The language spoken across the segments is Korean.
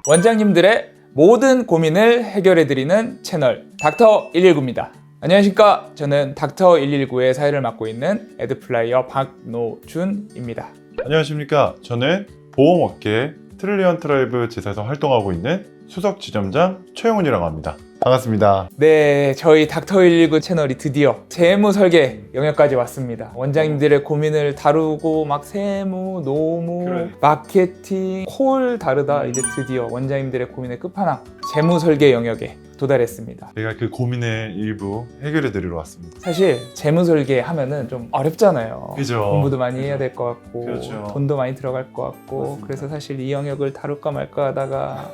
원장님들의 모든 고민을 해결해드리는 채널 닥터119입니다. 안녕하십니까. 저는 닥터119의 사회를 맡고 있는 에드플라이어 박노준입니다. 안녕하십니까. 저는 보험업계 트릴리언 트라이브 지사에서 활동하고 있는 수석 지점장 최영훈이라고 합니다. 반갑습니다. 네, 저희 닥터119 채널이 드디어 재무 설계 영역까지 왔습니다. 원장님들의 고민을 다루고 막 세무, 노무, 그래. 마케팅, 콜 다르다 이제 드디어 원장님들의 고민의 끝판왕 재무 설계 영역에 도달했습니다. 제가 그 고민의 일부 해결해 드리러 왔습니다. 사실 재무 설계 하면은 좀 어렵잖아요. 그죠. 공부도 많이 해야 될 것 같고 그렇죠. 돈도 많이 들어갈 것 같고 맞습니다. 그래서 사실 이 영역을 다룰까 말까 하다가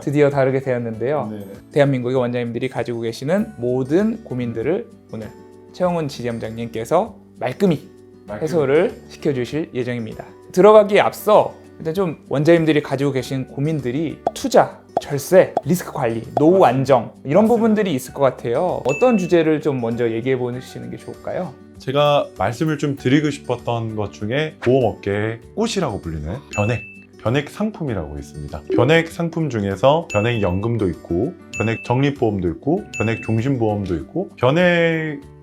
드디어 다루게 되었는데요. 네. 대한민국의 원장님들이 가지고 계시는 모든 고민들을 오늘 최영훈 지점장님께서 말끔히 해소를 시켜주실 예정입니다. 들어가기에 앞서 일단 좀 원장님들이 가지고 계신 고민들이 투자, 절세, 리스크 관리, 노후 안정 이런 부분들이 있을 것 같아요. 어떤 주제를 좀 먼저 얘기해 보시는 게 좋을까요? 제가 말씀을 좀 드리고 싶었던 것 중에 보험업계의 꽃이라고 불리는 변액 상품이라고 있습니다. 변액 상품 중에서 변액연금도 있고 변액 적립보험도 있고 변액 종신보험도 있고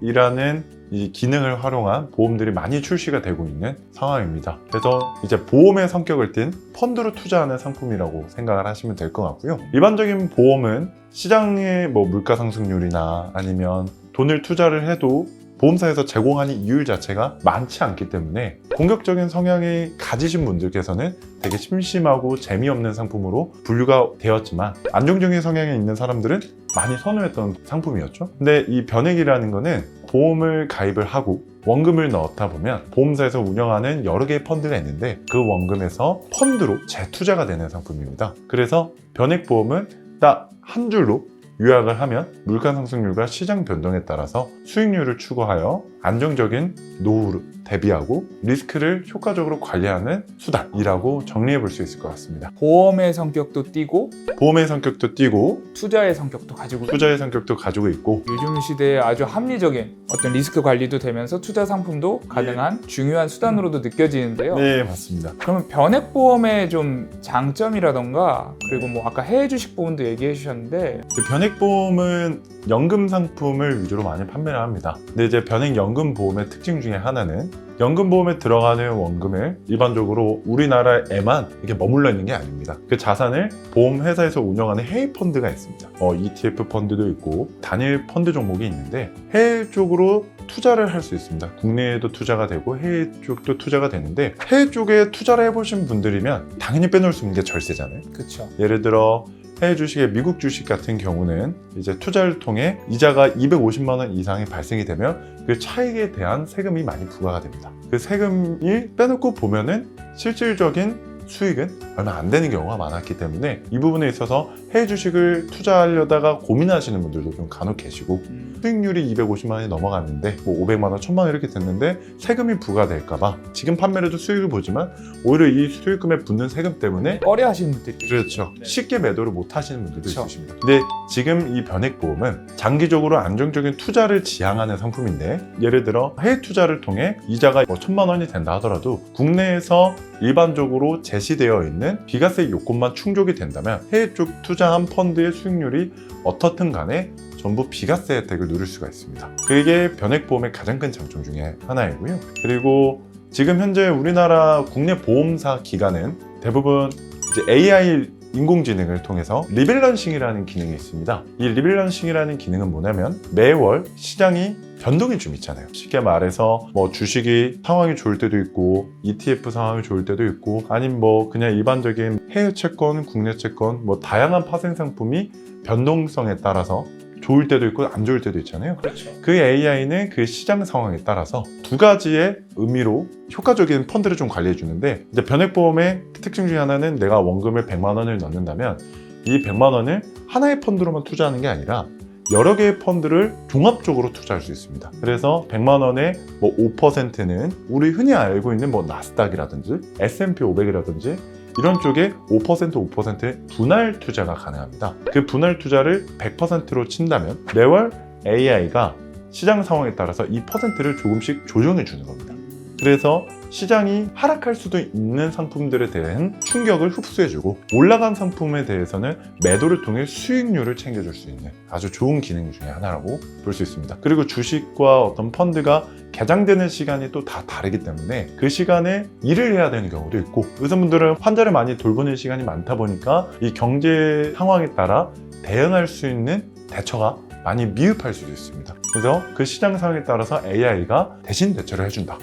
변액이라는 이 기능을 활용한 보험들이 많이 출시가 되고 있는 상황입니다. 그래서 이제 보험의 성격을 띤 펀드로 투자하는 상품이라고 생각을 하시면 될 것 같고요. 일반적인 보험은 시장의 물가 상승률이나 아니면 돈을 투자를 해도 보험사에서 제공하는 이율 자체가 많지 않기 때문에 공격적인 성향이 가지신 분들께서는 되게 심심하고 재미없는 상품으로 분류가 되었지만 안정적인 성향이 있는 사람들은 많이 선호했던 상품이었죠. 근데 이 변액이라는 거는 보험을 가입을 하고 원금을 넣다 보면 보험사에서 운영하는 여러 개의 펀드가 있는데 그 원금에서 펀드로 재투자가 되는 상품입니다. 그래서 변액보험은 딱 한 줄로 요약을 하면 물가 상승률과 시장 변동에 따라서 수익률을 추구하여 안정적인 노후를 대비하고 리스크를 효과적으로 관리하는 수단이라고 정리해 볼 수 있을 것 같습니다. 보험의 성격도 띠고 보험의 성격도 띠고 투자의 성격도 가지고 투자의 성격도 가지고 있고 요즘 시대에 아주 합리적인 어떤 리스크 관리도 되면서 투자 상품도 가능한 중요한 수단으로도 느껴지는데요. 네, 맞습니다. 그러면 변액보험의 좀 장점이라던가 그리고 뭐 아까 해외 주식 부분도 얘기해 주셨는데 변액보험은 연금 상품을 위주로 많이 판매를 합니다. 근데 이제 변액연금 보험의 특징 중에 하나는 연금보험에 들어가는 원금을 일반적으로 우리나라에만 이렇게 머물러 있는 게 아닙니다. 그 자산을 보험회사에서 운영하는 해외 펀드가 있습니다. ETF 펀드도 있고 단일 펀드 종목이 있는데 해외 쪽으로 투자를 할 수 있습니다. 국내에도 투자가 되고 해외 쪽도 투자가 되는데 해외 쪽에 투자를 해보신 분들이면 당연히 빼놓을 수 있는 게 절세잖아요. 그렇죠. 예를 들어 해외 주식의 미국 주식 같은 경우는 이제 투자를 통해 이자가 250만 원 이상이 발생이 되면 그 차익에 대한 세금이 많이 부과가 됩니다. 그 세금을 빼놓고 보면은 실질적인 수익은 얼마 안 되는 경우가 많았기 때문에 이 부분에 있어서 해외 주식을 투자하려다가 고민하시는 분들도 좀 간혹 계시고 수익률이 250만 원이 넘어갔는데 500만 원, 1000만 원 이렇게 됐는데 세금이 부과될까봐 지금 판매로도 수익을 보지만 오히려 이 수익금에 붙는 세금 때문에 꺼려 하시는 분들이 그렇죠. 쉽게 매도를 못 하시는 분들도 그렇죠. 있으십니다. 근데 지금 이 변액보험은 장기적으로 안정적인 투자를 지향하는 상품인데 예를 들어 해외 투자를 통해 이자가 1000만 원이 된다 하더라도 국내에서 일반적으로 제시되어 있는 비과세 요건만 충족이 된다면 해외 쪽 투자한 펀드의 수익률이 어떻든 간에 전부 비과세 혜택을 누릴 수가 있습니다. 그게 변액보험의 가장 큰 장점 중에 하나이고요. 그리고 지금 현재 우리나라 국내 보험사 기관은 대부분 이제 AI 인공지능을 통해서 리밸런싱이라는 기능이 있습니다. 이 리밸런싱이라는 기능은 뭐냐면 매월 시장이 변동이 좀 있잖아요. 쉽게 말해서 주식이 상황이 좋을 때도 있고 ETF 상황이 좋을 때도 있고 아니면 그냥 일반적인 해외 채권, 국내 채권 다양한 파생 상품이 변동성에 따라서 좋을 때도 있고 안 좋을 때도 있잖아요. 그렇죠. 그 AI는 그 시장 상황에 따라서 두 가지의 의미로 효과적인 펀드를 좀 관리해 주는데 이제 변액보험의 특징 중에 하나는 내가 원금을 100만 원을 넣는다면 이 100만 원을 하나의 펀드로만 투자하는 게 아니라 여러 개의 펀드를 종합적으로 투자할 수 있습니다. 그래서 100만 원의 5%는 우리 흔히 알고 있는 나스닥이라든지 S&P 500이라든지 이런 쪽에 5%의 분할 투자가 가능합니다. 그 분할 투자를 100%로 친다면 매월 AI가 시장 상황에 따라서 이 퍼센트를 조금씩 조정해 주는 겁니다. 그래서 시장이 하락할 수도 있는 상품들에 대한 충격을 흡수해주고 올라간 상품에 대해서는 매도를 통해 수익률을 챙겨줄 수 있는 아주 좋은 기능 중에 하나라고 볼 수 있습니다. 그리고 주식과 어떤 펀드가 개장되는 시간이 또 다 다르기 때문에 그 시간에 일을 해야 되는 경우도 있고 의사분들은 환자를 많이 돌보는 시간이 많다 보니까 이 경제 상황에 따라 대응할 수 있는 대처가 많이 미흡할 수도 있습니다. 그래서 그 시장 상황에 따라서 AI가 대신 대처를 해준다.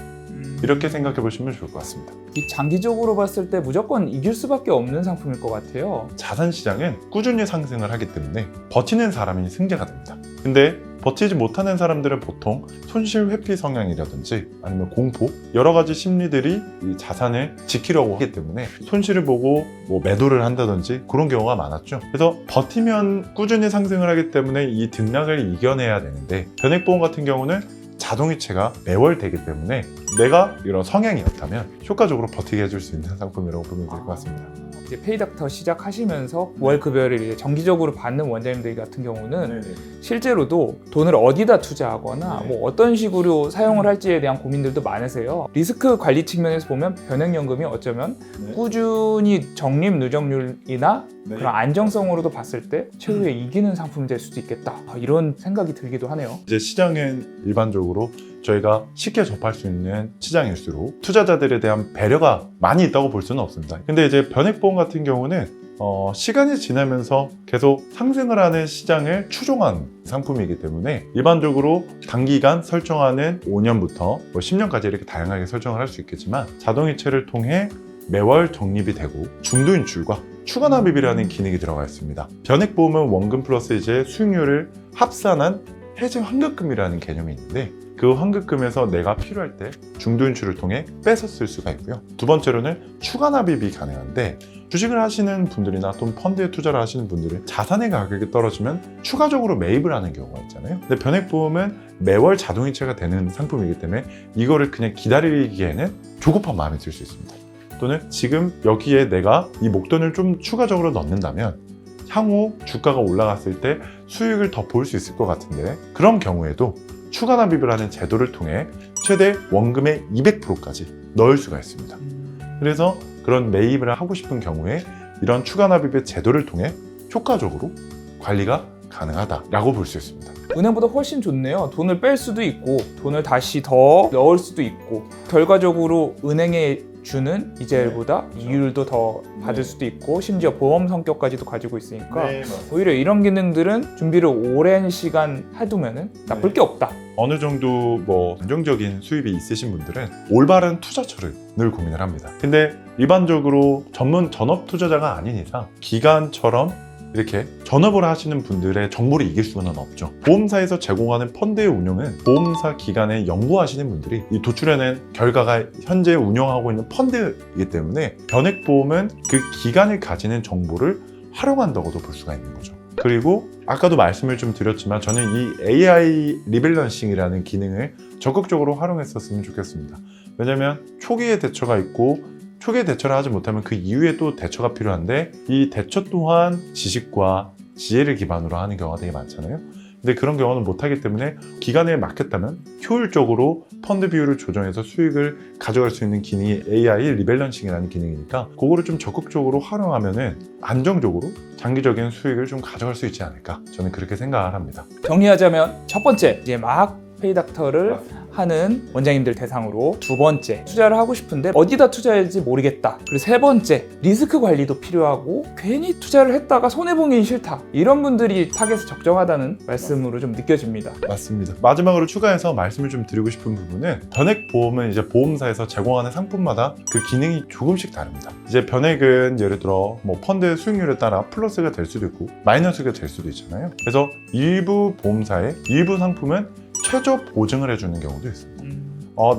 이렇게 생각해 보시면 좋을 것 같습니다. 이 장기적으로 봤을 때 무조건 이길 수밖에 없는 상품일 것 같아요. 자산 시장은 꾸준히 상승을 하기 때문에 버티는 사람이 승자가 됩니다. 근데 버티지 못하는 사람들은 보통 손실 회피 성향이라든지 아니면 공포 여러 가지 심리들이 이 자산을 지키려고 하기 때문에 손실을 보고 뭐 매도를 한다든지 그런 경우가 많았죠. 그래서 버티면 꾸준히 상승을 하기 때문에 이 등락을 이겨내야 되는데 변액보험 같은 경우는 자동이체가 매월 되기 때문에 내가 이런 성향이었다면 효과적으로 버티게 해줄 수 있는 상품이라고 보면 될 것 같습니다. 이제 페이닥터 시작하시면서 월 급여를 이제 정기적으로 받는 원장님들 같은 경우는 실제로도 돈을 어디다 투자하거나 뭐 어떤 식으로 사용을 할지에 대한 고민들도 많으세요. 리스크 관리 측면에서 보면 변액연금이 어쩌면 꾸준히 적립 누적률이나 그런 안정성으로도 봤을 때 최후에 이기는 상품이 될 수도 있겠다. 이런 생각이 들기도 하네요. 이제 시장은 일반적으로 저희가 쉽게 접할 수 있는 시장일수록 투자자들에 대한 배려가 많이 있다고 볼 수는 없습니다. 근데 이제 변액보험 같은 경우는 시간이 지나면서 계속 상승을 하는 시장을 추종한 상품이기 때문에 일반적으로 단기간 설정하는 5년부터 뭐 10년까지 이렇게 다양하게 설정을 할 수 있겠지만 자동이체를 통해 매월 적립이 되고 중도인출과 추가납입이라는 기능이 들어가 있습니다. 변액보험은 원금 플러스 이제 수익률을 합산한 해증 환급금이라는 개념이 있는데 그 환급금에서 내가 필요할 때 중도인출을 통해 뺏어 쓸 수가 있고요. 두 번째로는 추가납입이 가능한데 주식을 하시는 분들이나 또는 펀드에 투자를 하시는 분들은 자산의 가격이 떨어지면 추가적으로 매입을 하는 경우가 있잖아요. 근데 변액보험은 매월 자동이체가 되는 상품이기 때문에 이거를 그냥 기다리기에는 조급한 마음이 들 수 있습니다. 또는 지금 여기에 내가 이 목돈을 좀 추가적으로 넣는다면 향후 주가가 올라갔을 때 수익을 더 볼 수 있을 것 같은데 그런 경우에도 추가납입을 하는 제도를 통해 최대 원금의 200%까지 넣을 수가 있습니다. 그래서 그런 매입을 하고 싶은 경우에 이런 추가납입의 제도를 통해 효과적으로 관리가 가능하다라고 볼 수 있습니다. 은행보다 훨씬 좋네요. 돈을 뺄 수도 있고 돈을 다시 더 넣을 수도 있고 결과적으로 은행에 주는 이자율보다 이율도 더 받을 수도 있고 심지어 보험 성격까지도 가지고 있으니까 오히려 이런 기능들은 준비를 오랜 시간 해두면 나쁠 게 없다. 어느 정도 뭐 안정적인 수입이 있으신 분들은 올바른 투자처를 늘 고민을 합니다. 근데 일반적으로 전문 전업 투자자가 아닌 이상 기관처럼 이렇게 전업을 하시는 분들의 정보를 이길 수는 없죠. 보험사에서 제공하는 펀드의 운영은 보험사 기관에 연구하시는 분들이 이 도출해낸 결과가 현재 운영하고 있는 펀드이기 때문에 변액보험은 그 기관이 가지는 정보를 활용한다고도 볼 수가 있는 거죠. 그리고 아까도 말씀을 좀 드렸지만 저는 이 AI 리밸런싱이라는 기능을 적극적으로 활용했었으면 좋겠습니다. 왜냐하면 초기에 대처가 있고 초기에 대처를 하지 못하면 그 이후에 또 대처가 필요한데 이 대처 또한 지식과 지혜를 기반으로 하는 경우가 되게 많잖아요. 근데 그런 경우는 못하기 때문에 기간에 맡겼다면 효율적으로 펀드 비율을 조정해서 수익을 가져갈 수 있는 기능이 AI 리밸런싱이라는 기능이니까 그거를 좀 적극적으로 활용하면은 안정적으로 장기적인 수익을 좀 가져갈 수 있지 않을까 저는 그렇게 생각을 합니다. 정리하자면 첫 번째 이제 막 페이닥터를 하는 원장님들 대상으로 두 번째 투자를 하고 싶은데 어디다 투자할지 모르겠다. 그리고 세 번째 리스크 관리도 필요하고 괜히 투자를 했다가 손해보기 싫다. 이런 분들이 타겟이 적정하다는 말씀으로 좀 느껴집니다. 맞습니다. 마지막으로 추가해서 말씀을 좀 드리고 싶은 부분은 변액보험은 이제 보험사에서 제공하는 상품마다 그 기능이 조금씩 다릅니다. 이제 변액은 예를 들어 뭐 펀드 수익률에 따라 플러스가 될 수도 있고 마이너스가 될 수도 있잖아요. 그래서 일부 보험사의 일부 상품은 최저 보증을 해주는 경우도 있습니다.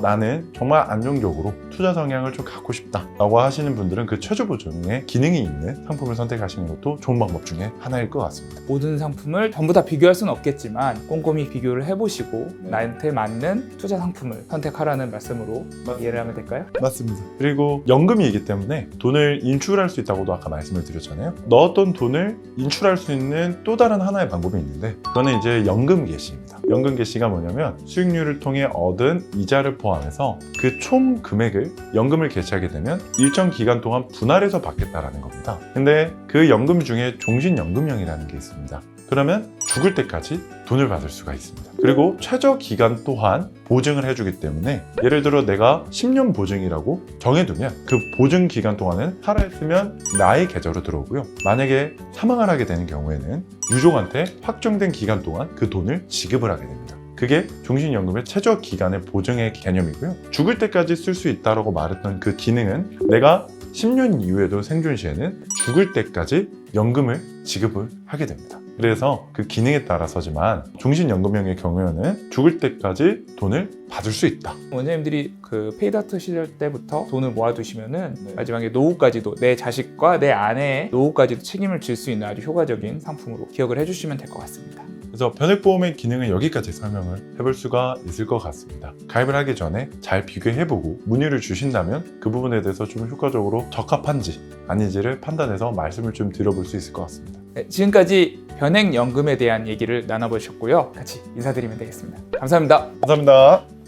나는 정말 안정적으로 투자 성향을 좀 갖고 싶다라고 하시는 분들은 그 최저 보증에 기능이 있는 상품을 선택하시는 것도 좋은 방법 중에 하나일 것 같습니다. 모든 상품을 전부 다 비교할 수는 없겠지만 꼼꼼히 비교를 해보시고 나한테 맞는 투자 상품을 선택하라는 말씀으로 이해를 하면 될까요? 맞습니다. 그리고 연금이기 때문에 돈을 인출할 수 있다고도 아까 말씀을 드렸잖아요. 넣었던 돈을 인출할 수 있는 또 다른 하나의 방법이 있는데 그거는 이제 연금 개시입니다. 연금 개시가 뭐냐면 수익률을 통해 얻은 이자를 이자를 포함해서 그 총 금액을 연금을 개시하게 되면 일정 기간 동안 분할해서 받겠다라는 겁니다. 근데 그 연금 중에 종신연금형이라는 게 있습니다. 그러면 죽을 때까지 돈을 받을 수가 있습니다. 그리고 최저 기간 또한 보증을 해주기 때문에 예를 들어 내가 10년 보증이라고 정해두면 그 보증 기간 동안은 살아있으면 나의 계좌로 들어오고요. 만약에 사망을 하게 되는 경우에는 유족한테 확정된 기간 동안 그 돈을 지급을 하게 됩니다. 그게 종신연금의 최저 기간의 보증의 개념이고요. 죽을 때까지 쓸 수 있다고 말했던 그 기능은 내가 10년 이후에도 생존 시에는 죽을 때까지 연금을 지급을 하게 됩니다. 그래서 그 기능에 따라서지만 종신연금형의 경우에는 죽을 때까지 돈을 받을 수 있다. 원장님들이 그 페이드아트 시절 때부터 돈을 모아두시면은 마지막에 노후까지도 내 자식과 내 아내의 노후까지도 책임을 질 수 있는 아주 효과적인 상품으로 기억을 해주시면 될 것 같습니다. 그래서 변액보험의 기능은 여기까지 설명을 해볼 수가 있을 것 같습니다. 가입을 하기 전에 잘 비교해보고 문의를 주신다면 그 부분에 대해서 좀 효과적으로 적합한지 아닌지를 판단해서 말씀을 좀 드려볼 수 있을 것 같습니다. 네, 지금까지 변액연금에 대한 얘기를 나눠보셨고요. 같이 인사드리면 되겠습니다. 감사합니다. 감사합니다.